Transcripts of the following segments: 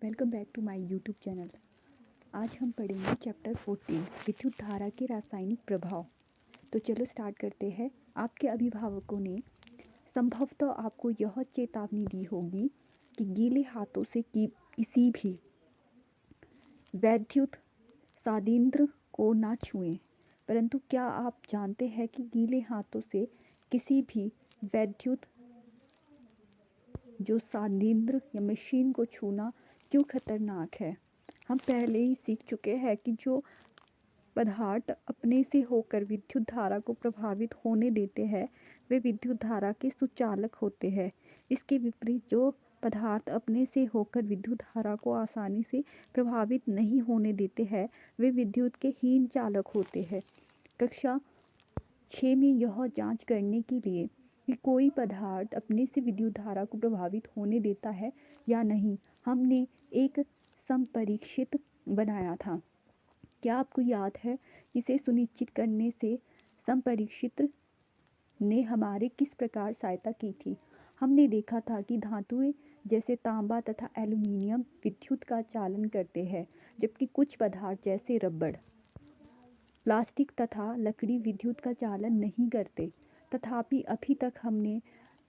Welcome back to my YouTube channel. आज हम पढ़ेंगे चैप्टर 14 विद्युत धारा के रासायनिक प्रभाव। तो चलो स्टार्ट करते हैं। आपके अभिभावकों ने संभवतः आपको यह चेतावनी दी होगी कि गीले हाथों से किसी भी वैद्युत संयंत्र को ना छुएं। परंतु क्या आप जानते हैं कि गीले हाथों से किसी भी वैद्युत संयंत्र या मशीन को छूना क्यों खतरनाक है? हम पहले ही सीख चुके हैं कि जो पदार्थ अपने से होकर विद्युत धारा को प्रभावित होने देते हैं वे विद्युत धारा के सुचालक होते हैं। इसके विपरीत जो पदार्थ अपने से होकर विद्युत धारा को आसानी से प्रभावित नहीं होने देते हैं वे विद्युत के हीन चालक होते हैं। कक्षा 6 में यह जांच करने के लिए कि कोई पदार्थ अपने से विद्युत धारा को प्रभावित होने देता है या नहीं, हमने एक संपरीक्षित बनाया था। क्या आपको याद है इसे सुनिश्चित करने से संपरीक्षित ने हमारे किस प्रकार सहायता की थी? हमने देखा था कि धातुएं जैसे तांबा तथा एल्युमिनियम विद्युत का चालन करते हैं, जबकि कुछ पदार्थ जैसे रबड़, प्लास्टिक तथा लकड़ी विद्युत का चालन नहीं करते। तथापि अभी तक हमने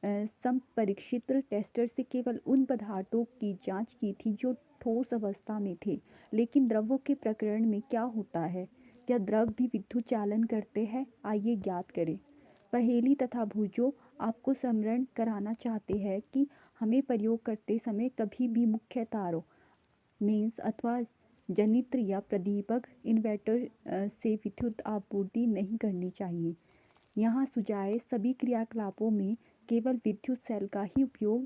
संपरीक्षित टेस्टर से केवल उन पदार्थों की जांच की थी जो ठोस अवस्था में थे। लेकिन द्रवों के प्रकरण में क्या होता है? क्या द्रव भी विद्युत चालन करते हैं? आइए ज्ञात करें। पहेली तथा भुजो आपको स्मरण कराना चाहते हैं कि हमें प्रयोग करते समय कभी भी मुख्य तारों मेंस अथवा जनित्र या प्रदीपक इन्वर्टर से विद्युत आपूर्ति नहीं करनी चाहिए। यहाँ सुझाए सभी क्रियाकलापों में केवल विद्युत सेल का ही उपयोग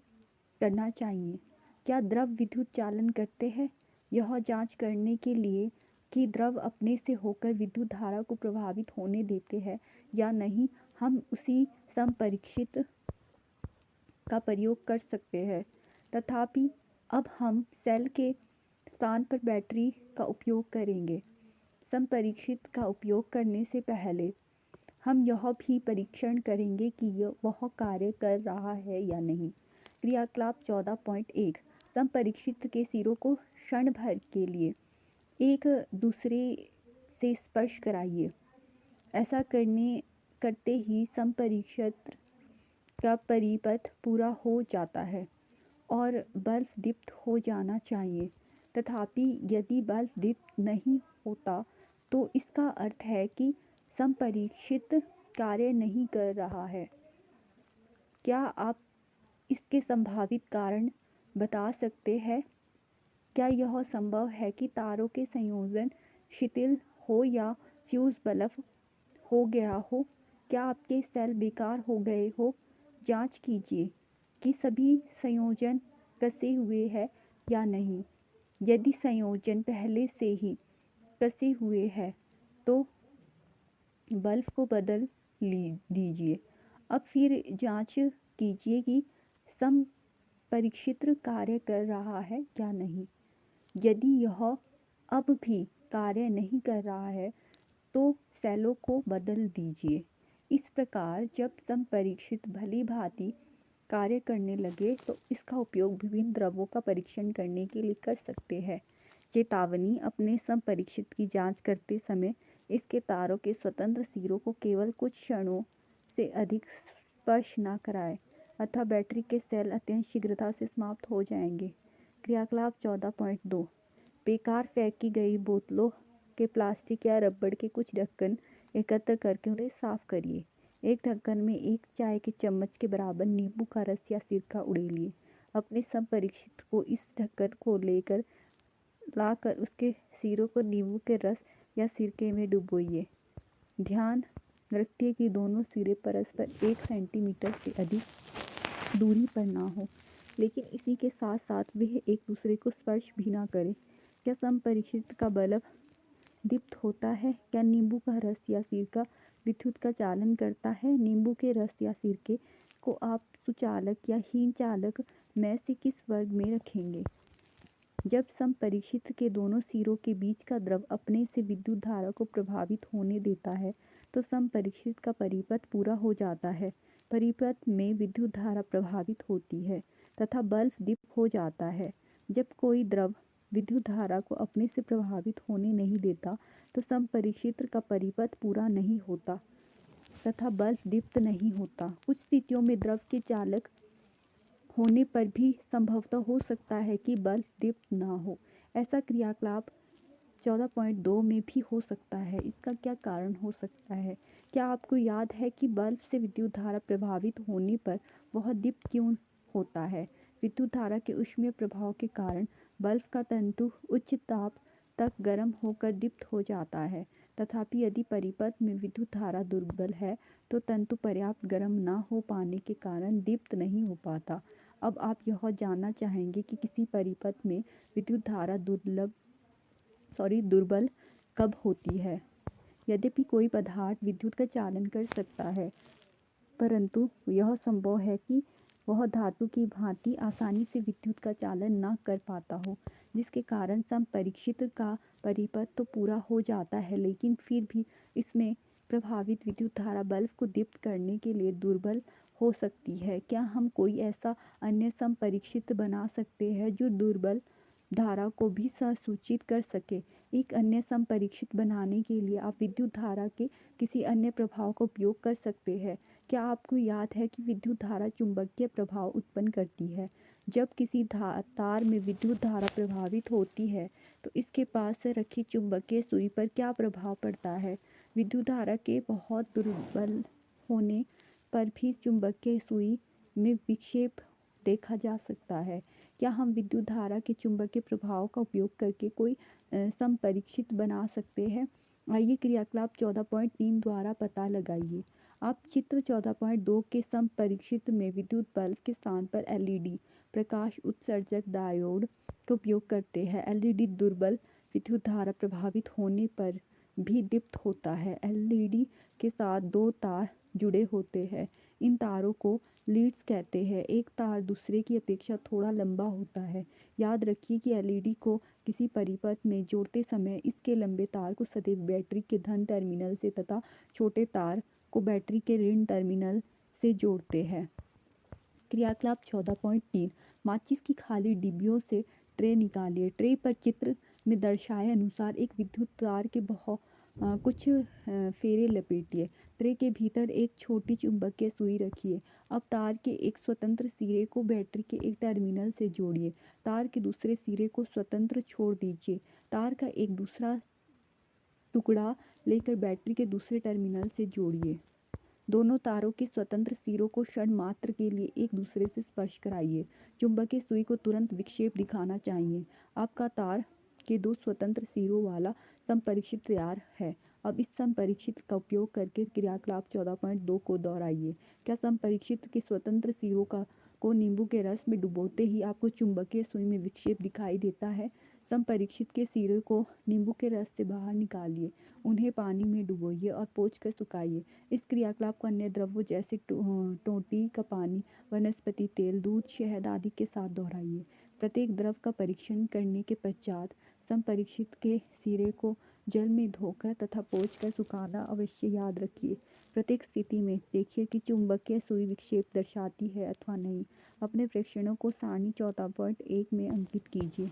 करना चाहिए। क्या द्रव विद्युत चालन करते हैं? यह जांच करने के लिए कि द्रव अपने से होकर विद्युत धारा को प्रभावित होने देते हैं या नहीं, हम उसी संपरीक्षित का प्रयोग कर सकते हैं। तथापि अब हम सेल के स्थान पर बैटरी का उपयोग करेंगे। संपरीक्षित का उपयोग करने से पहले हम यह भी परीक्षण करेंगे कि वह कार्य कर रहा है या नहीं। क्रियाकलाप 14.1 संपरीक्षित के सिरों को क्षण भर के लिए एक दूसरे से स्पर्श कराइए। ऐसा करते ही संपरीक्षित का परिपथ पूरा हो जाता है और बल्ब दीप्त हो जाना चाहिए। तथापि यदि बल्ब दीप्त नहीं होता तो इसका अर्थ है कि संपरीक्षित कार्य नहीं कर रहा है। क्या आप इसके संभावित कारण बता सकते हैं? क्या यह संभव है कि तारों के संयोजन शिथिल हो या फ्यूज बल्ब हो गया हो? क्या आपके सेल बेकार हो गए हो? जांच कीजिए कि सभी संयोजन कसे हुए हैं या नहीं। यदि संयोजन पहले से ही कसे हुए हैं तो बल्ब को बदल दीजिए। अब फिर जांच कीजिए कि संपरीक्षित कार्य कर रहा है या नहीं। यदि यह अब भी कार्य नहीं कर रहा है तो सेलों को बदल दीजिए। इस प्रकार जब संपरीक्षित भली भांति कार्य करने लगे तो इसका उपयोग विभिन्न द्रव्यों का परीक्षण करने के लिए कर सकते हैं। चेतावनी: अपने संपरीक्षित की जांच करते समय इसके तारों के स्वतंत्र सिरों को केवल कुछ क्षणों से अधिक स्पर्श न कराएं, अतः बैटरी के सेल अत्यंत शीघ्रता से समाप्त हो जाएंगे। क्रियाकलाप 14.2 बेकार फेंकी गई बोतलों के प्लास्टिक या रबड़ के कुछ ढक्कन एकत्र करके उन्हें साफ करिए। एक ढक्कन में एक चाय के चम्मच के बराबर नींबू का रस या सिरका उड़ेलिए। अपने संपरीक्षित को इस ढक्कन को लाकर उसके सिरों को नींबू के रस या सिरके में डुबोइए। ध्यान रखिए कि दोनों सिरे परस्पर 1 सेंटीमीटर से अधिक दूरी पर ना हो, लेकिन इसी के साथ साथ वे एक दूसरे को स्पर्श भी ना करें। क्या संपरीक्षित का बल्ब दीप्त होता है? क्या नींबू का रस या सिरका विद्युत का चालन करता है? नींबू के रस या सिरके को आप सुचालक या हीन चालक में से किस वर्ग में रखेंगे? जब संपरीक्षित के दोनों सिरों के बीच का द्रव अपने से विद्युत धारा को प्रभावित होने देता है तो संपरीक्षित का परिपथ पूरा हो जाता है। परिपथ में विद्युत धारा प्रभावित होती है तथा बल्ब दीप्त हो जाता है। जब कोई द्रव विद्युत धारा को अपने से प्रभावित होने नहीं देता तो संपरीक्षित्र का परिपथ पूरा नहीं होता तथा बल्ब दीप्त नहीं होता। कुछ स्थितियों में द्रव के चालक होने पर भी संभवतः हो सकता है कि बल्ब दीप्त ना हो। ऐसा क्रियाकलाप 14.2 में भी हो सकता है। इसका क्या कारण हो सकता है? क्या आपको याद है कि बल्ब से विद्युत धारा प्रभावित होने पर वह दीप्त क्यों होता है? विद्युत धारा के ऊष्मीय प्रभाव के कारण बल्ब का तंतु उच्च ताप तक गर्म होकर दीप्त हो जाता है। तथापि यदि परिपथ में विद्युत धारा दुर्बल है तो तंतु पर्याप्त गर्म न हो पाने के कारण दीप्त नहीं हो पाता। अब आप यह जानना चाहेंगे कि किसी परिपथ में विद्युत धारा दुर्बल कब होती है। यद्यपि कोई पदार्थ विद्युत का चालन कर सकता है, परंतु यह संभव है कि वह धातु की भांति आसानी से विद्युत का चालन न कर पाता हो, जिसके कारण संपरीक्षित्र का परिपथ तो पूरा हो जाता है, लेकिन फिर भी इसमें प्रभावित विद्युत धारा बल्ब को दीप्त करने के लिए दुर्बल हो सकती है। क्या हम कोई ऐसा अन्य संपरीक्षित्र बना सकते हैं जो दुर्बल धारा को भी संसूचित कर सके? एक अन्य संपरीक्षित बनाने के लिए आप विद्युत धारा के किसी अन्य प्रभाव का उपयोग कर सकते हैं। क्या आपको याद है कि विद्युत धारा चुंबकीय प्रभाव उत्पन्न करती है? जब किसी तार में विद्युत धारा प्रभावित होती है तो इसके पास रखी चुंबकीय सुई पर क्या प्रभाव पड़ता है? विद्युत धारा के बहुत दुर्बल होने पर भी चुंबकीय सुई में विक्षेप देखा जा सकता है। क्या हम विद्युत धारा के चुंबकीय प्रभाव का उपयोग करके कोई संपरीक्षित बना सकते हैं? आइए क्रियाकलाप 14.3 द्वारा पता लगाइए। आप चित्र 14.2 के संपरीक्षित्र में विद्युत बल्ब के स्थान पर एलईडी प्रकाश उत्सर्जक डायोड का उपयोग करते हैं। एलईडी दुर्बल विद्युत धारा प्रभावित होने पर भी दीप्त होता है। एलईडी के साथ दो तार जुड़े होते हैं। इन तारों को लीड्स कहते हैं। एक तार दूसरे की अपेक्षा थोड़ा लंबा होता है। याद रखिए कि एलईडी को किसी परिपथ में जोड़ते समय इसके लंबे तार को सदैव बैटरी के धन टर्मिनल से तथा छोटे तार को बैटरी के ऋण टर्मिनल से जोड़ते हैं। क्रियाकलाप 14.3 माचिस की खाली डिब्बियों से ट्रे निकालिए। ट्रे पर चित्र में दर्शाए अनुसार एक विद्युत तार के कुछ फेरे लपेटिए। ट्रे के भीतर एक छोटी चुंबकीय सुई रखिए। अब तार के एक स्वतंत्र सिरे को बैटरी के एक टर्मिनल से जोड़िए। तार के दूसरे सिरे को स्वतंत्र छोड़ दीजिए। तार का एक दूसरा टुकड़ा लेकर बैटरी के दूसरे टर्मिनल से जोड़िए। दोनों तारों के स्वतंत्र सिरों को क्षण मात्र के लिए एक दूसरे से स्पर्श कराइए। चुंबकीय सुई को तुरंत विक्षेप दिखाना चाहिए। आपका तार के दो स्वतंत्र सिरों वाला संपरीक्षित तैयार है। अब इस संपरीक्षित का उपयोग करके क्रियाकलाप 14.2 को दोहराइए। क्या संपरीक्षित के स्वतंत्र सिरों को नींबू के रस में डुबोते ही आपको चुंबकीय सुई में विक्षेप दिखाई देता है? संपरीक्षित के सिरे को नींबू के रस से बाहर निकालिए, उन्हें पानी में डुबोइए और पोंछकर सुखाइए। इस क्रियाकलाप को अन्य द्रव्यों जैसे टोंटी का पानी, वनस्पति तेल, दूध, शहद आदि के साथ दोहराइए। प्रत्येक द्रव का परीक्षण करने के पश्चात संपरीक्षित के सिरे को जल में धोकर तथा पोंछकर सुखाना अवश्य याद रखिए। प्रत्येक स्थिति में देखिए कि चुंबकीय सुई विक्षेप दर्शाती है अथवा नहीं। अपने प्रेक्षणों को सारणी 14.1 में अंकित कीजिए।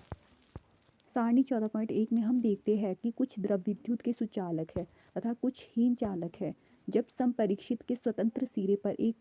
सारणी 14.1 में हम देखते हैं कि कुछ द्रव विद्युत के सुचालक है तथा कुछ हीन चालक है। जब संपरीक्षित के स्वतंत्र सिरे पर एक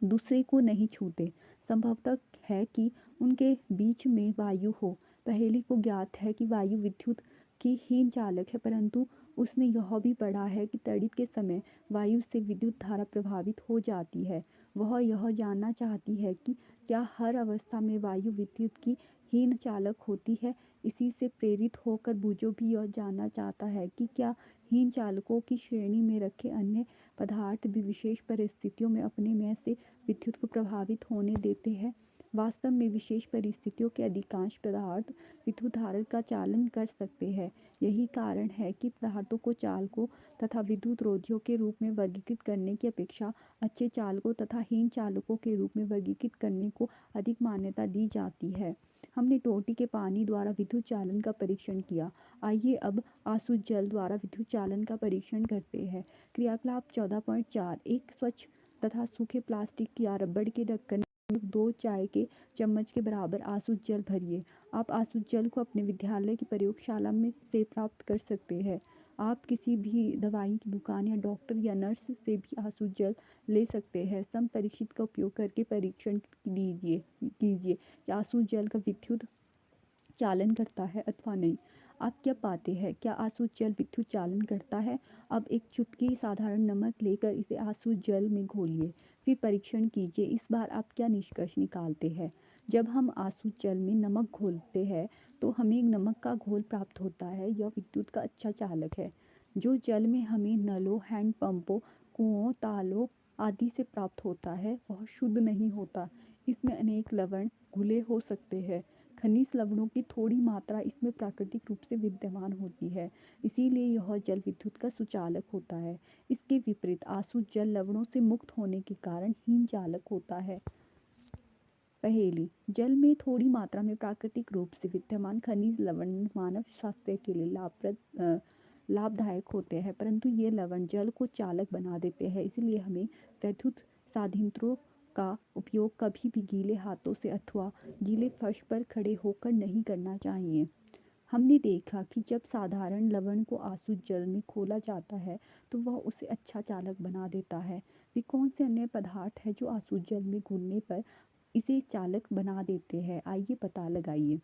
दूसरे को नहीं छूते, संभवतः है कि उनके बीच में वायु हो। पहेली को ज्ञात है कि वायु विद्युत की हीन चालक है, परंतु उसने यह भी पढ़ा है कि तड़ित के समय वायु से विद्युत धारा प्रभावित हो जाती है। वह यह जानना चाहती है कि क्या हर अवस्था में वायु विद्युत की हीन चालक होती है। इसी से प्रेरित होकर बुझो भी यह जानना चाहता है कि क्या हीन चालकों की श्रेणी में रखे अन्य पदार्थ भी विशेष परिस्थितियों में अपने में से विद्युत को प्रभावित होने देते हैं। वास्तव में विशेष परिस्थितियों के अधिकांश पदार्थ विद्युत धारा का चालन कर सकते हैं। यही कारण है कि पदार्थों को चालकों तथा विद्युत रोधियों के रूप में वर्गीकृत करने की अपेक्षा अच्छे चालकों तथा हीन चालकों के रूप में वर्गीकृत करने को अधिक मान्यता दी जाती है। हमने टोंटी के पानी द्वारा विद्युत चालन का परीक्षण किया। आइए अब आसुत जल द्वारा विद्युत चालन का परीक्षण करते हैं। क्रियाकलाप 14.4 एक स्वच्छ तथा सूखे प्लास्टिक या रबड़ के ढक्कन में 2 चाय के चम्मच के बराबर आसुत जल भरिए। आप आसुत जल को अपने विद्यालय की प्रयोगशाला में से प्राप्त कर सकते हैं। आप किसी भी दवाई की दुकान या डॉक्टर या नर्स से भी आसुत जल ले सकते हैं। परीक्षित का उपयोग करके परीक्षण कीजिए कि आसुत जल का विद्युत चालन करता है अथवा नहीं। आप क्या पाते हैं? क्या आसुत जल विद्युत चालन करता है? अब एक चुटकी साधारण नमक लेकर इसे आसुत जल में घोलिए, फिर परीक्षण कीजिए। इस बार आप क्या निष्कर्ष निकालते हैं? जब हम आसुत जल में नमक घोलते हैं तो हमें नमक का घोल प्राप्त होता है। यह विद्युत का अच्छा चालक है। जो जल में हमें नलों, हैंडपंपों, कुओं, तालों आदि से प्राप्त होता है वह शुद्ध नहीं होता। इसमें अनेक लवण घुले हो सकते हैं। खनिज लवणों की थोड़ी मात्रा इसमें प्राकृतिक रूप से विद्यमान होती है, इसीलिए यह जल विद्युत का सुचालक होता है। इसके विपरीत आसुत जल लवणों से मुक्त होने के कारण हीन चालक होता है। पहेली: जल में थोड़ी मात्रा में प्राकृतिक रूप से विद्यमान खनिज लवण मानव स्वास्थ्य के लिए लाभदायक होते हैं, परंतु ये लवण जल को चालक बना देते हैं। इसलिए हमें वैद्युत साधियंत्रों का उपयोग कभी भी गीले हाथों से अथवा गीले फर्श पर खड़े होकर नहीं करना चाहिए। हमने देखा कि जब साधारण लवण को आसुत जल में घोला जाता है तो वह उसे अच्छा चालक बना देता है। वे कौन से अन्य पदार्थ हैं जो आसुत जल में घुलने पर इसे चालक बना देते हैं? आइए पता लगाइए।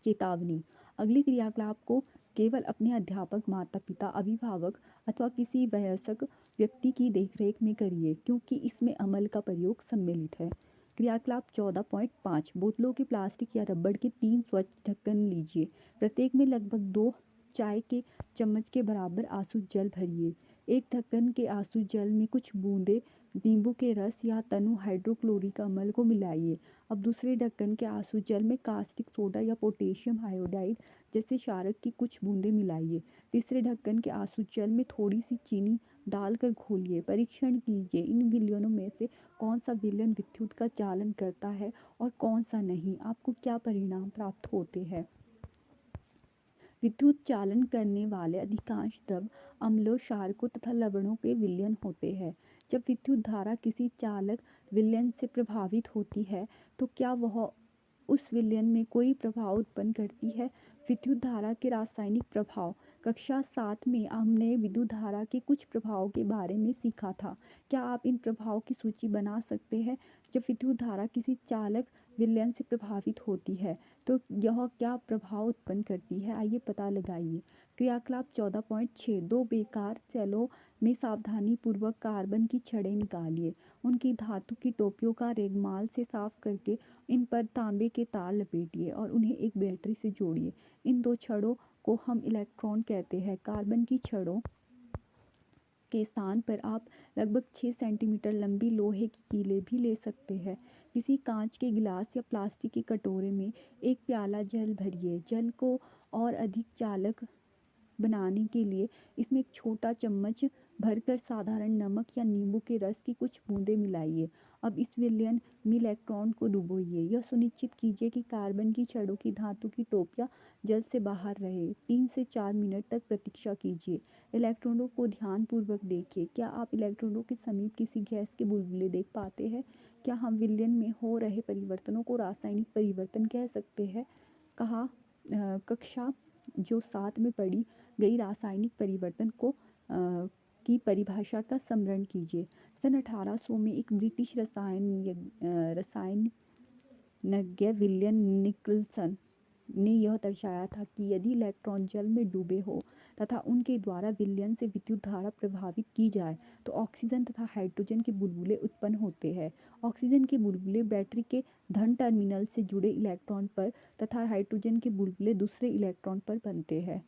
चेतावनी: अगले क्रियाकलाप को केवल अपने अध्यापक, माता-पिता, अभिभावक अथवा किसी वयस्क व्यक्ति की देखरेख में करिए, क्योंकि इसमें अमल का प्रयोग सम्मिलित है। क्रियाकलाप 14.5 बोतलों के प्लास्टिक या रबड़ के 3 स्वच्छ ढक्कन लीजिए। प्रत्येक में लगभग 2 चाय के चम्मच के बराबर आसुत जल भरिए। एक ढक्कन के आसुत जल में कुछ बूंदे नींबू के रस या तनु हाइड्रोक्लोरिक अम्ल को मिलाइए। अब दूसरे ढक्कन के आसुत जल में कास्टिक सोडा या पोटेशियम आयोडाइड जैसे क्षारक की कुछ बूंदें मिलाइए। तीसरे ढक्कन के आसुत जल में थोड़ी सी चीनी डालकर घोलिए। परीक्षण कीजिए इन विलयनों में से कौन सा विलयन विद्युत का चालन करता है और कौन सा नहीं। आपको क्या परिणाम प्राप्त होते हैं? विद्युत चालन करने वाले अधिकांश द्रव अम्लों, क्षारकों तथा लवणों के विलयन होते हैं। जब विद्युत धारा किसी चालक विलयन से प्रभावित होती है तो क्या वह उस विलयन में कोई प्रभाव उत्पन्न करती है? विद्युत धारा के रासायनिक प्रभाव। कक्षा 7 में हमने विद्युत धारा के कुछ प्रभावों के बारे में सीखा था। क्या आप इन प्रभावों की सूची बना सकते हैं? जब विद्युत धारा किसी चालक विलयन से प्रभावित होती है तो यह क्या प्रभाव उत्पन्न करती है? आइए पता लगाइए। क्रियाकलाप 14.6 दो बेकार सेलों में सावधानीपूर्वक कार्बन की छड़ें निकालिए। उनकी धातु की टोपियों का रेगमाल से साफ करके इन पर तांबे के तार लपेटिए और उन्हें एक बैटरी से जोड़िए। इन 2 छड़ों को हम इलेक्ट्रॉन कहते हैं। कार्बन की छड़ों के स्थान पर आप लगभग 6 सेंटीमीटर लंबी लोहे की कीलें भी ले सकते हैं। किसी कांच के गिलास या प्लास्टिक के कटोरे में एक प्याला जल भरिए। जल को और अधिक चालक बनाने के लिए इसमें एक छोटा चम्मच भरकर साधारण नमक या नींबू के रस की कुछ बूंदें मिलाइए। अब इस विलयन में इलेक्ट्रॉन को डुबोइए। यह सुनिश्चित कीजिए कि कार्बन की छड़ों की धातु की टोपियां जल से बाहर रहे। 3 से 4 मिनट तक प्रतीक्षा कीजिए। इलेक्ट्रॉनों को ध्यानपूर्वक देखिए। क्या आप इलेक्ट्रॉनों के समीप किसी गैस के बुलबुले देख पाते हैं? क्या हम विलयन में हो रहे परिवर्तनों को रासायनिक परिवर्तन कह सकते हैं? कक्षा जो 7 में पढ़ी गई रासायनिक परिवर्तन की परिभाषा का स्मरण कीजिए। सन 1800 में एक ब्रिटिश रसायनज्ञ विलियम निकलसन ने यह दर्शाया था कि यदि इलेक्ट्रॉन जल में डूबे हो तथा उनके द्वारा विलयन से विद्युत धारा प्रभावित की जाए तो ऑक्सीजन तथा हाइड्रोजन के बुलबुले उत्पन्न होते हैं। ऑक्सीजन के बुलबुले बैटरी के धन टर्मिनल से जुड़े इलेक्ट्रॉन पर तथा हाइड्रोजन के बुलबुले दूसरे इलेक्ट्रॉन पर बनते हैं।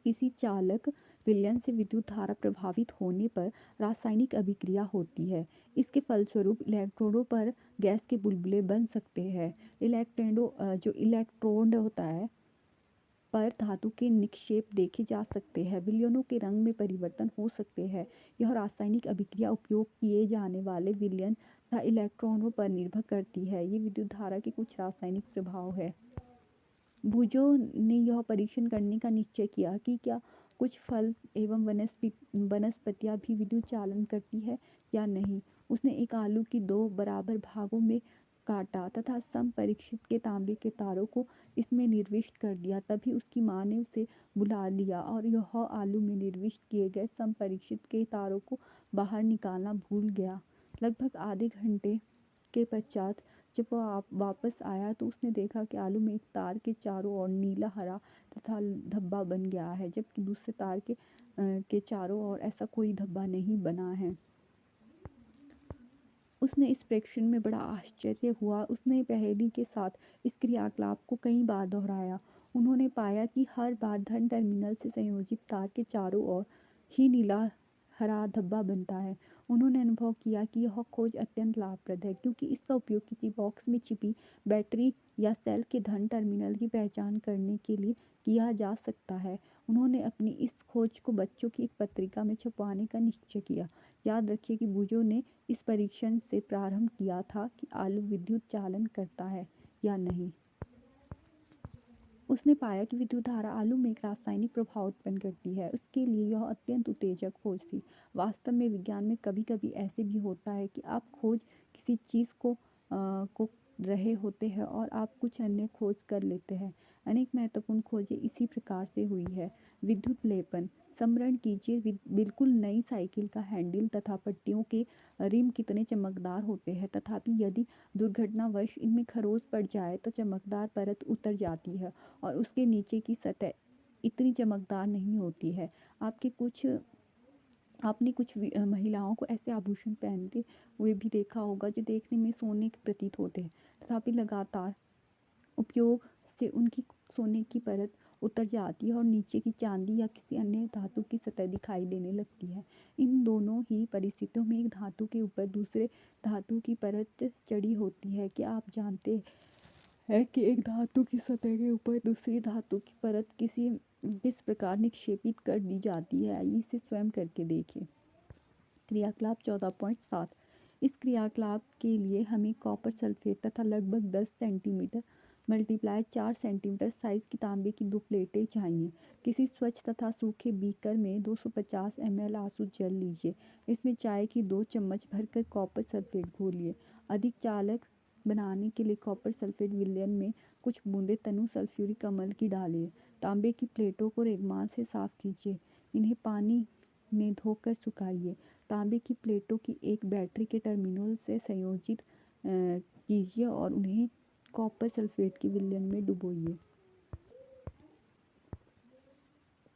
किसी चालक विलयन से विद्युत धारा प्रभावित होने पर रासायनिक अभिक्रिया होती है। इसके फलस्वरूप इलेक्ट्रोडों पर गैस के बुलबुले बन सकते हैं। इलेक्ट्रोड होता है पर धातु के निक्षेप देखे जा सकते हैं। विलयनों के रंग में परिवर्तन हो सकते हैं। यह रासायनिक अभिक्रिया उपयोग किए जाने वाले विलयन तथा इलेक्ट्रॉनों पर निर्भर करती है। ये विद्युत धारा के कुछ रासायनिक प्रभाव है। भुजो ने यह परीक्षण करने का निश्चय किया कि क्या कुछ फल एवं वनस्पतियां भी विद्युत चालन करती है या नहीं। उसने एक आलू की 2 बराबर भागों में काटा तथा समपरीक्षित के तांबे के तारों को इसमें निर्विष्ट कर दिया। तभी उसकी माँ ने उसे बुला लिया और यह आलू में निर्विष्ट किए गए समपरीक्षित के तारों को बाहर निकालना भूल गया। लगभग आधे घंटे के पश्चात जब वह वापस आया तो उसने देखा कि आलू में एक तार के चारों ओर नीला हरा तथा धब्बा बन गया है, जबकि दूसरे तार के चारों ओर ऐसा कोई धब्बा नहीं बना है। उसने इस प्रेक्षण में बड़ा आश्चर्य हुआ। उसने पहेली के साथ इस क्रियाकलाप को कई बार दोहराया। उन्होंने पाया कि हर बार धन टर्मिनल से संयोजित तार के चारों ओर ही नीला हरा धब्बा बनता है। उन्होंने अनुभव किया कि यह खोज अत्यंत लाभप्रद है, क्योंकि इसका उपयोग किसी बॉक्स में छिपी बैटरी या सेल के धन टर्मिनल की पहचान करने के लिए किया जा सकता है। उन्होंने अपनी इस खोज को बच्चों की एक पत्रिका में छपवाने का निश्चय किया। याद रखिए कि बूजो ने इस परीक्षण से प्रारंभ किया था कि आलू विद्युत चालन करता है या नहीं। उसने पाया कि विद्युत धारा आलू में एक रासायनिक प्रभाव उत्पन्न करती है। उसके लिए यह अत्यंत उत्तेजक खोज थी। वास्तव में विज्ञान में कभी कभी ऐसे भी होता है कि आप खोज किसी चीज़ को रहे होते हैं और आप कुछ अन्य खोज कर लेते हैं। अनेक महत्वपूर्ण खोजें इसी प्रकार से हुई है। विद्युत लेपन। स्मरण कीजिए, बिल्कुल नई साइकिल का हैंडल तथा पट्टियों के रिम कितने चमकदार होते हैं, तथापि यदि दुर्घटनावश इनमें खरोंच पड़ जाए तो चमकदार परत उतर जाती है और उसके नीचे की सतह इतनी चमकदार नहीं होती है। आपने कुछ महिलाओं को ऐसे आभूषण पहनते हुए भी देखा होगा जो देखने में सोने के प्रतीत होते हैं, तथापि लगातार उपयोग से उनकी सोने की परत उतर जाती है और नीचे की चांदी या किसी अन्य धातु की सतह दिखाई देने लगती है। इन दोनों ही परिस्थितियों में एक धातु के ऊपर दूसरे धातु की परत चढ़ी होती है। क्या आप जानते है कि एक धातु की सतह के ऊपर दूसरी धातु की परत किस प्रकार निक्षेपित कर दी जाती है? आइए इसे स्वयं करके देखें। क्रियाकलाप 14.7। इस क्रियाकलाप के लिए हमें कॉपर सल्फेट तथा लगभग 10 सेंटीमीटर मल्टीप्लाई 4 सेंटीमीटर साइज की तांबे की 2 प्लेटें चाहिए। किसी स्वच्छ तथा सूखे बीकर में 250 ml आंसू जल लीजिए। इसमें चाय की 2 चम्मच भरकर कॉपर सल्फेट घोलिए। अधिक चालक बनाने के लिए कॉपर सल्फेट विलयन में कुछ बूंदें तनु सल्फ्यूरिक अम्ल की डालिए। तांबे की प्लेटों को रेगमाल से साफ कीजिए। इन्हें पानी में धोकर सुखाइए। तांबे की प्लेटों की एक बैटरी के टर्मिनल से संयोजित कीजिए और उन्हें कॉपर सल्फेट के विलयन में डुबोइए।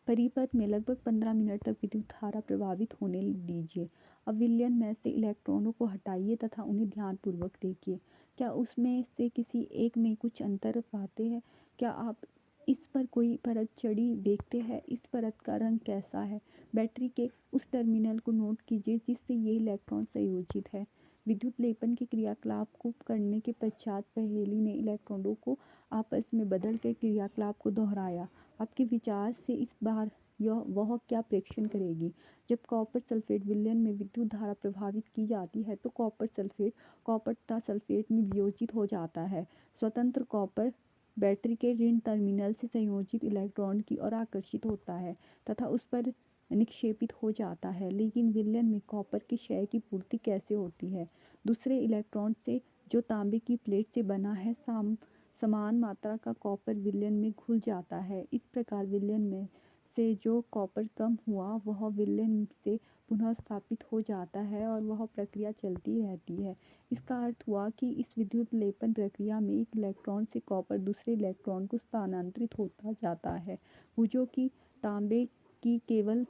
परिपथ में लगभग 15 मिनट तक विद्युत धारा प्रवाहित होने दीजिए। अब विलयन में से इलेक्ट्रॉनों को हटाइए तथा उन्हें ध्यानपूर्वक देखिए। क्या उसमें से किसी एक में कुछ अंतर पाते हैं? क्या आप इस पर कोई परत चढ़ी देखते हैं? इस परत का रंग कैसा है? बैटरी के उस टर्मिनल को नोट कीजिए जिससे ये इलेक्ट्रॉन संयोजित है। विद्युत लेपन के क्रियाकलाप को करने के पश्चात पहेली ने इलेक्ट्रॉनों को आपस में बदल कर क्रियाकलाप को दोहराया। आपके विचार से इस बार वह क्या प्रेक्षण करेगी? जब कॉपर सल्फेट विलयन में विद्युत धारा प्रभावित की जाती है तो कॉपर सल्फेट कॉपर तथा सल्फेट में वियोजित हो जाता है। स्वतंत्र कॉपर बैटरी के ऋण टर्मिनल से संयोजित इलेक्ट्रॉन की ओर आकर्षित होता है तथा उस पर निक्षेपित हो जाता है। लेकिन विलयन में कॉपर के क्षय की पूर्ति कैसे होती है? दूसरे इलेक्ट्रॉन से जो तांबे की प्लेट से बना है समान मात्रा का कॉपर विलयन में घुल जाता है। इस प्रकार विलयन में से जो कॉपर कम हुआ वह विलयन से पुनः स्थापित हो जाता है और वह प्रक्रिया चलती रहती है। इसका अर्थ हुआ कि इस विद्युत लेपन प्रक्रिया में एक इलेक्ट्रॉन से कॉपर दूसरे इलेक्ट्रॉन को स्थानांतरित होता जाता है। बूजो की तांबे की केवल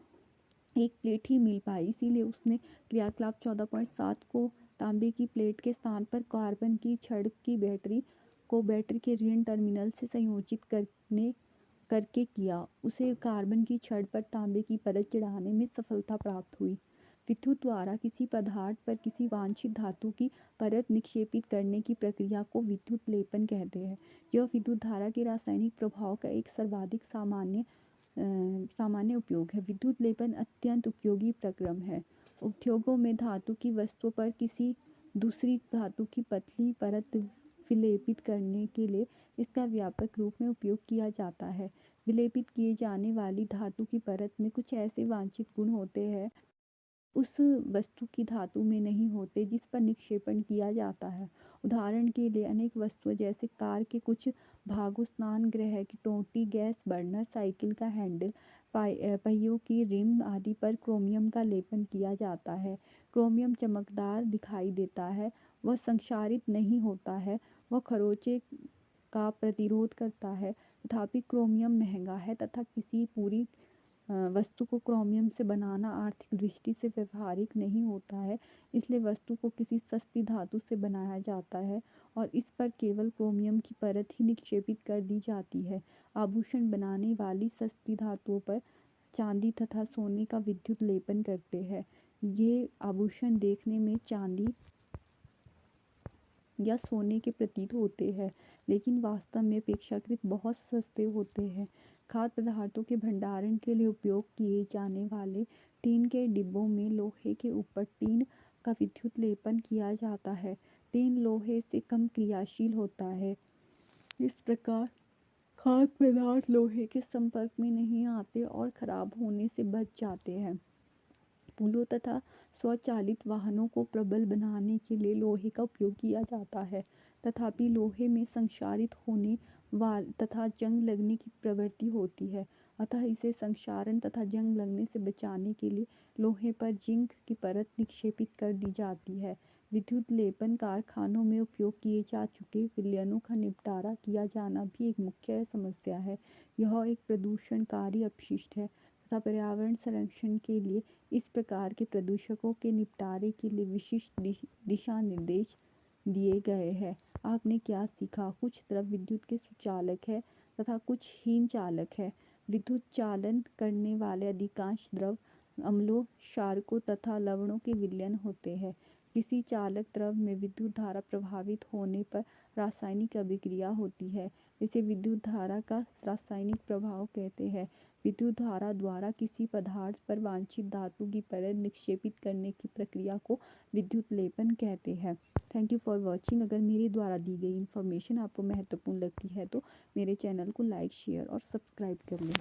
एक प्लेट ही मिल पाई, इसीलिए उसने क्रियाकलाप 14.7 को तांबे की प्लेट के स्थान पर कार्बन की छड़ की बैटरी को बैटरी के ऋण टर्मिनल से संयोजित करके किया। उसे कार्बन की छड़ पर तांबे की परत चढ़ाने में सफलता प्राप्त हुई। विद्युत द्वारा किसी पदार्थ पर किसी वांछित धातु की परत निक्षेपित करने की प्रक्रिया को विद्युत लेपन कहते हैं। यह विद्युत धारा के रासायनिक प्रभाव का एक सर्वाधिक सामान्य उपयोग है। विद्युत लेपन अत्यंत उपयोगी प्रक्रम है। उद्योगों में धातु की वस्तुओं पर किसी दूसरी धातु की पतली परत विलेपित करने के लिए इसका व्यापक रूप में उपयोग किया जाता है। विलेपित किए जाने वाली धातु की परत में कुछ ऐसे वांछित गुण होते हैं उस वस्तु की धातु में नहीं होते जिस पर निक्षेपण किया जाता है। उदाहरण के लिए अनेक वस्तुएं जैसे कार के कुछ भागों, स्नान गृह की टोंटी, गैस बर्नर, साइकिल का हैंडल, पहियों की रिम आदि पर क्रोमियम का लेपन किया जाता है। क्रोमियम चमकदार दिखाई देता है, वह संक्षारित नहीं होता है, वह खरोंचे का प्रतिरोध करता है। तथापि क्रोमियम महंगा है तथा किसी पूरी वस्तु को क्रोमियम से बनाना आर्थिक दृष्टि से व्यवहारिक नहीं होता है, इसलिए वस्तु को किसी सस्ती धातु से बनाया जाता है और इस पर केवल क्रोमियम की परत ही निक्षेपित कर दी जाती है। आभूषण बनाने वाली सस्ती धातुओं पर चांदी तथा सोने का विद्युत लेपन करते हैं। ये आभूषण देखने में चांदी या सोने के प्रतीत होते हैं, लेकिन वास्तव में अपेक्षाकृत बहुत सस्ते होते हैं। खाद्य पदार्थों के भंडारण के लिए उपयोग किए जाने वाले टीन के डिब्बों में लोहे के ऊपर टीन का विद्युत लेपन किया जाता है। टीन लोहे से कम क्रियाशील होता है, इस प्रकार खाद्य पदार्थ लोहे के संपर्क में नहीं आते और खराब होने से बच जाते हैं। पुलों तथा स्वचालित वाहनों को प्रबल बनाने के लिए लोहे का उपयोग किया जाता है, तथापि लोहे में संक्षारित होने तथा जंग लगने की प्रवृत्ति होती है, अतः इसे संक्षारण तथा जंग लगने से बचाने के लिए लोहे पर जिंक की परत निक्षेपित कर दी जाती है। विद्युत लेपन कारखानों में उपयोग किए जा चुके विलयनों का निपटारा किया जाना भी एक मुख्य समस्या है। यह एक प्रदूषणकारी अपशिष्ट है तथा पर्यावरण संरक्षण के लिए इस प्रकार के प्रदूषकों के निपटारे के लिए विशिष्ट दिशा निर्देश दिए गए हैं। आपने क्या सीखा? कुछ द्रव विद्युत के सुचालक है तथा कुछ हीन चालक है। विद्युत चालन करने वाले अधिकांश द्रव अम्लों, क्षारकों तथा लवणों के विलयन होते हैं। किसी चालक द्रव में विद्युत धारा प्रभावित होने पर रासायनिक अभिक्रिया होती है, इसे विद्युत धारा का रासायनिक प्रभाव कहते हैं। विद्युत धारा द्वारा किसी पदार्थ पर वांछित धातु की परत निक्षेपित करने की प्रक्रिया को विद्युत लेपन कहते हैं। Thank you for watching. अगर मेरे द्वारा दी गई इन्फॉर्मेशन आपको महत्वपूर्ण लगती है तो मेरे चैनल को लाइक, शेयर और सब्सक्राइब कर लें।